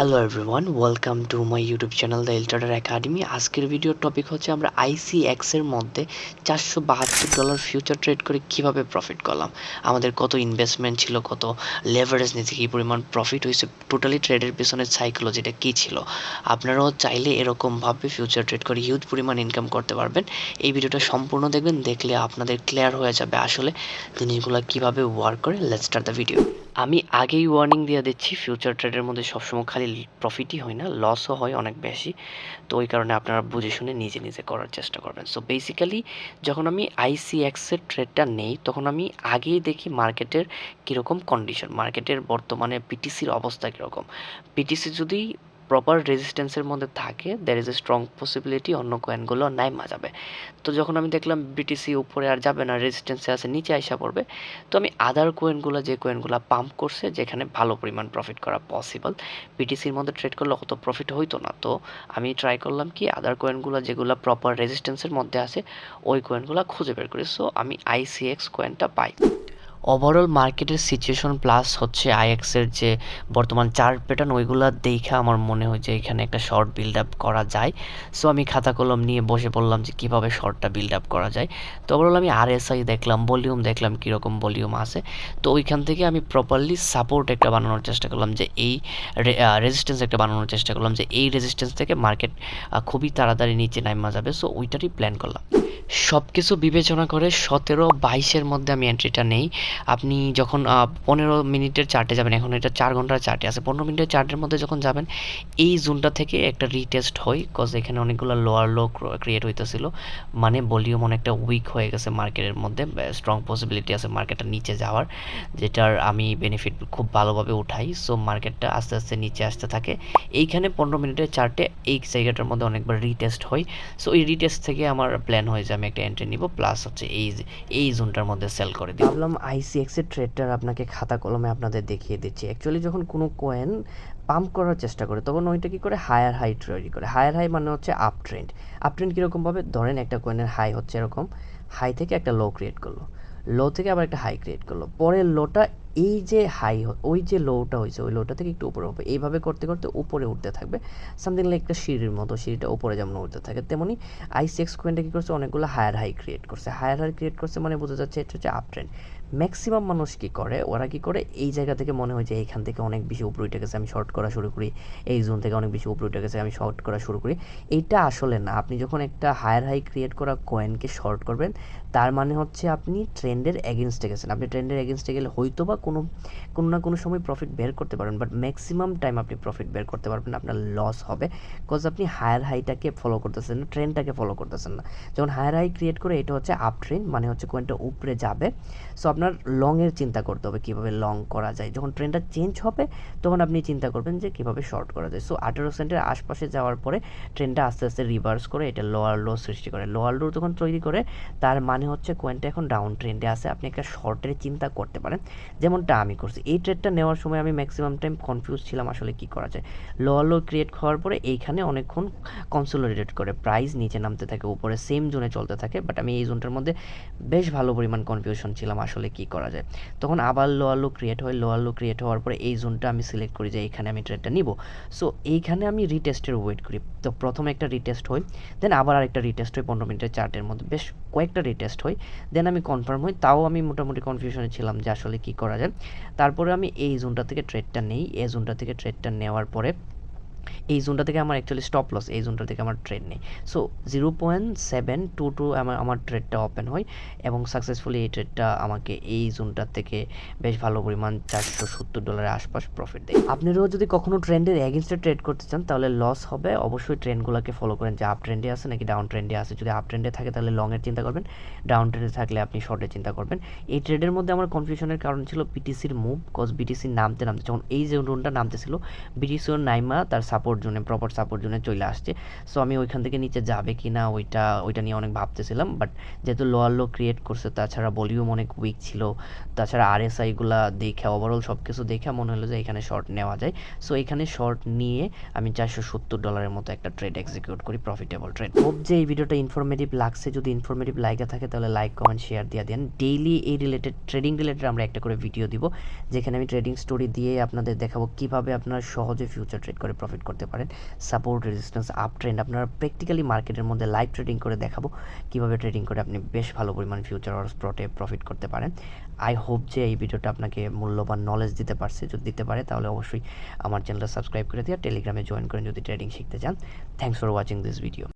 Hello everyone, welcome to my YouTube channel the এলট্রেডার academy. আজকের ভিডিওর টপিক হচ্ছে আমরা আইসিএক্স এর মধ্যে $472 ফিউচার ট্রেড করে কিভাবে প্রফিট করলাম, আমাদের কত ইনভেস্টমেন্ট ছিল, কত লেভারেজ নিয়েছে, কী পরিমাণ প্রফিট হয়েছে, টোটালি ট্রেডের পিছনে সাইকোলজিটা কী ছিল। আপনারাও চাইলে এরকমভাবে ফিউচার ট্রেড করে হিউজ পরিমাণ ইনকাম করতে পারবেন। এই ভিডিওটা সম্পূর্ণ দেখবেন, দেখলে আপনাদের ক্লিয়ার হয়ে যাবে আসলে জিনিসগুলো কীভাবে ওয়ার্ক করে। Let's start the video. আমি আগেই ওয়ার্নিং দিয়ে দিচ্ছি, ফিউচার ট্রেডের মধ্যে সবসময় খালি প্রফিটই হয় না, লসও হয় অনেক বেশি। তো ওই কারণে আপনারা বুঝে শুনে নিজে নিজে করার চেষ্টা করবেন। সো বেসিক্যালি যখন আমি আইসিএক্সের ট্রেডটা নেই, তখন আমি আগেই দেখি মার্কেটের কীরকম কন্ডিশন, মার্কেটের বর্তমানে পিটিসির অবস্থা কীরকম। পিটিসি যদি প্রপার রেজিস্ট্যান্সের মধ্যে থাকে, there is a strong possibility অন্য কয়েনগুলো নাইমা যাবে। তো যখন আমি দেখলাম বিটিসি উপরে আর যাবে না, রেজিস্ট্যান্সে আছে, নিচে আইসা পড়বে, তো আমি আদার কয়েনগুলো, যে কয়েনগুলো পাম্প করছে, যেখানে ভালো পরিমাণ প্রফিট করা পসিবল, বিটিসির মধ্যে ট্রেড করলে অত প্রফিট হইতো না। তো আমি ট্রাই করলাম কি আদার কয়েনগুলো যেগুলো প্রপার রেজিস্ট্যান্সের মধ্যে আছে ওই কয়েনগুলো খুঁজে বের করি। সো আমি আইসিএক্স কয়েনটা পাই। ওভারঅল মার্কেটের সিচুয়েশন প্লাস হচ্ছে আইএক্সের যে বর্তমান চার্ট প্যাটার্ন, ওইগুলো দেখে আমার মনে হয় যে এখানে একটা শর্ট বিল্ড আপ করা যায়। সো আমি খাতা কলম নিয়ে বসে পড়লাম যে কীভাবে শর্টটা বিল্ড আপ করা যায়। তো ওভারঅল আমি আরএসআই দেখলাম, ভলিউম দেখলাম কীরকম ভলিউম আছে। তো ওইখান থেকে আমি প্রপারলি সাপোর্ট একটা বানানোর চেষ্টা করলাম, যে এই রেজিস্ট্যান্স একটা বানানোর চেষ্টা করলাম, যে এই রেজিস্ট্যান্স থেকে মার্কেট খুবই তাড়াতাড়ি নিচে নামা যাবে। সো ওইটারই প্ল্যান করলাম। সব কিছু বিবেচনা করে 17-22-এর মধ্যে আমি এন্ট্রিটা নেই। আপনি যখন 15 মিনিটের চার্টে যাবেন, এখন এটা 4 ঘন্টার চার্টে আছে, 15 মিনিটের চার্টের মধ্যে যখন যাবেন, এই জোনটা থেকে একটা রিটেস্ট হয়, কজ এখানে অনেকগুলো লোয়ার লো ক্রিয়েট হইতেছিল, মানে ভলিউম অনেকটা উইক হয়ে গেছে মার্কেটের মধ্যে, স্ট্রং পসিবিলিটি আছে মার্কেটটা নিচে যাওয়ার, যেটার আমি বেনিফিট খুব ভালোভাবে উঠাই। সো মার্কেটটা আস্তে আস্তে নিচে আসতে থাকে। এইখানে 15 মিনিটের চার্টে এই জায়গাটার মধ্যে অনেকবার রিটেস্ট হয়। সো এই রিটেস্ট থেকে আমার প্ল্যান হয়ে যায় আমি একটা এন্ট্রি নিব, প্লাস হচ্ছে এই জোনটার মধ্যে সেল করে দিই। ভাবলাম আইসিএক্স এর ট্রেডটার আপনাকে খাতা কলমে আপনাদের দেখিয়ে দিচ্ছি। অ্যাকচুয়ালি যখন কোনো কয়েন পাম্প করার চেষ্টা করে, তখন ওইটা কী করে, হায়ার হাই তৈরি করে। হায়ার হাই মানে হচ্ছে আপ ট্রেন্ড। আপ ট্রেন্ড কীরকমভাবে, ধরেন একটা কয়েনের হাই হচ্ছে এরকম, হাই থেকে একটা লো ক্রিয়েট করলো, লো থেকে আবার একটা হাই ক্রিয়েট করলো, পরের লোটা এই যে হাই, ওই যে লোটা হয়েছে ওই লোটা থেকে একটু উপরে হবে, এইভাবে করতে করতে উপরে উঠতে থাকবে, সামথিং লাইক একটা সিঁড়ির মতো, সিঁড়িটা উপরে যেমন উঠতে থাকে, তেমনি আইসিএক্স কয়েনটা কী করছে, অনেকগুলো হায়ার হাই ক্রিয়েট করছে। হায়ার হাই ক্রিয়েট করছে মানে বোঝা যাচ্ছে এটা হচ্ছে আপ ট্রেন্ড। ম্যাক্সিমাম মানুষ কী করে, ওরা কী করে, এই জায়গা থেকে মনে হয় যে এইখান থেকে অনেক বেশি উপরে উঠে গেছে, আমি শর্ট করা শুরু করি, এই জোন থেকে অনেক বেশি উপরে উঠে গেছে, আমি শর্ট করা শুরু করি। এইটা আসলে না। আপনি যখন একটা হায়ার হাই ক্রিয়েট করা কয়েনকে শর্ট করবেন, তার মানে হচ্ছে আপনি ট্রেন্ডের এগেনস্টে গেছেন। আপনি ট্রেন্ডের এগেনস্টে গেলে হয়তো বা কোনো না কোনো সময় প্রফিট বের করতে পারবেন, বাট ম্যাক্সিমাম টাইম আপনি প্রফিট বের করতে পারবেন, আপনার লস হবে, বিকজ আপনি হায়ার হাইটাকে ফলো করতেছেন না, ট্রেন্ডটাকে ফলো করতেছেন না। যখন হায়ার হাই ক্রিয়েট করে, এটা হচ্ছে আপ ট্রেন্ড, মানে হচ্ছে কয়েনটা উপরে যাবে। সো আপনার লংয়ের চিন্তা করতে হবে কীভাবে লং করা যায়। যখন ট্রেন্ডটা চেঞ্জ হবে, তখন আপনি চিন্তা করবেন যে কীভাবে শর্ট করা যায়। সো 18 সেন্টের আশপাশে যাওয়ার পরে ট্রেন্ডটা আস্তে আস্তে রিভার্স করে এটা লোয়ার লো সৃষ্টি করে। লোয়ার লো যখন তৈরি করে, তার মানে হচ্ছে কয়েনটা এখন ডাউন ট্রেন্ডে আছে, আপনি একটা শর্টের চিন্তা করতে পারেন, যেমনটা আমি করছি। এই ট্রেডটা নেওয়ার সময় আমি ম্যাক্সিমাম টাইম কনফিউজ ছিলাম আসলে কী করা যায়। লোয়ার লো ক্রিয়েট হওয়ার পরে এইখানে অনেকক্ষণ কনসোলিডেট করে প্রাইস নিচে নামতে থাকে, উপরে সেম জোনে চলতে থাকে, বাট আমি এই জোনটার মধ্যে বেশ ভালো পরিমাণ কনফিউশন ছিলাম আসলে কী করা যায়। তখন আবার লোয়ার লো ক্রিয়েট হয়, লোয়ার লো ক্রিয়েট হওয়ার পরে এই জোনটা আমি সিলেক্ট করি যে এইখানে আমি ট্রেডটা নিব। সো এইখানে আমি রিটেস্টের ওয়েট করি। তো প্রথমে একটা রিটেস্ট হয়, দেন আবার আরেকটা রিটেস্ট হয় 15 মিনিটের চার্টের মধ্যে, বেশ কয়েকটা রিটেস্ট হয়, দেন আমি কনফার্ম হই। তাও আমি মোটামুটি কনফিউশনে ছিলাম যে আসলে কী করা যায়। তারপরে আমি এই জোনটা থেকে ট্রেডটা নেই। এই জোনটা থেকে ট্রেডটা নেওয়ার পরে এই জোনটা থেকে আমার অ্যাকচুয়ালি স্টপ লস, এই জোনটা থেকে আমার ট্রেড নেই। সো 0.722 আমার ট্রেডটা ওপেন হয়, এবং সাকসেসফুলি এই ট্রেডটা আমাকে এই জোনটার থেকে বেশ ভালো পরিমাণ $470 আশপাশ প্রফিট দেয়। আপনারাও যদি কখনো ট্রেন্ডের এগেনস্টে ট্রেড করতে চান, তাহলে লস হবে। অবশ্যই ট্রেন্ডগুলোকে ফলো করেন, যে আপ ট্রেন্ডে আছে নাকি ডাউন ট্রেন্ডে আছে। যদি আপ ট্রেন্ডে থাকে তাহলে লংয়ের চিন্তা করবেন, ডাউন ট্রেন্ডে থাকলে আপনি শর্টের চিন্তা করবেন। এই ট্রেডের মধ্যে আমার কনফিউশনের কারণ ছিল বিটিসির মুভ, কজ বিটিসি নামতে যখন এই যে জোনটা নামতেছিল, বিটিসিও নাইমা তার সাপোর্ট জোনে প্রপার সাপোর্ট জোনে চলে আসছে। সো আমি ওইখান থেকে নিচে যাবে কি না ওইটা নিয়ে অনেক ভাবতেছিলাম, বাট যেহেতু লোয়ার লো ক্রিয়েট করছে, তাছাড়া ভলিউম অনেক উইক ছিল, তাছাড়া আরএসআইগুলা দেখে ওভারঅল সব কিছু দেখে মনে হলো যে এখানে শর্ট নেওয়া যায়। সো এখানে শর্ট নিয়ে আমি $470 মতো একটা ট্রেড এক্সিকিউট করি, প্রফিটেবল ট্রেড। হোপ যে এই ভিডিওটা ইনফরমেটিভ লাগছে। যদি ইনফরমেটিভ লাইকে থাকে তাহলে লাইক, কমেন্ট, শেয়ার দিয়ে দেন। ডেইলি এই রিলেটেড ট্রেডিং রিলেটেড আমরা একটা করে ভিডিও দিব, যেখানে আমি ট্রেডিং স্টোরি দিয়ে আপনাদের দেখাবো কীভাবে আপনারা সহজে ফিউচার ট্রেড করে প্রফিট করতে পারেন। সাপোর্ট, রেজিস্ট্যান্স, আপ ট্রেন্ড আপনারা প্র্যাকটিক্যালি মার্কেটের মধ্যে লাইভ ট্রেডিং করে দেখাবো কীভাবে ট্রেডিং করে আপনি বেশ ভালো পরিমাণ ফিউচার অর স্পটে প্রফিট করতে পারেন। আই হোপ যে এই ভিডিওটা আপনাকে মূল্যবান নলেজ দিতে পারছে। যদি দিতে পারে তাহলে অবশ্যই আমার চ্যানেলটা সাবস্ক্রাইব করে দিয়ে টেলিগ্রামে জয়েন করেন যদি ট্রেডিং শিখতে চান। Thanks for watching this video.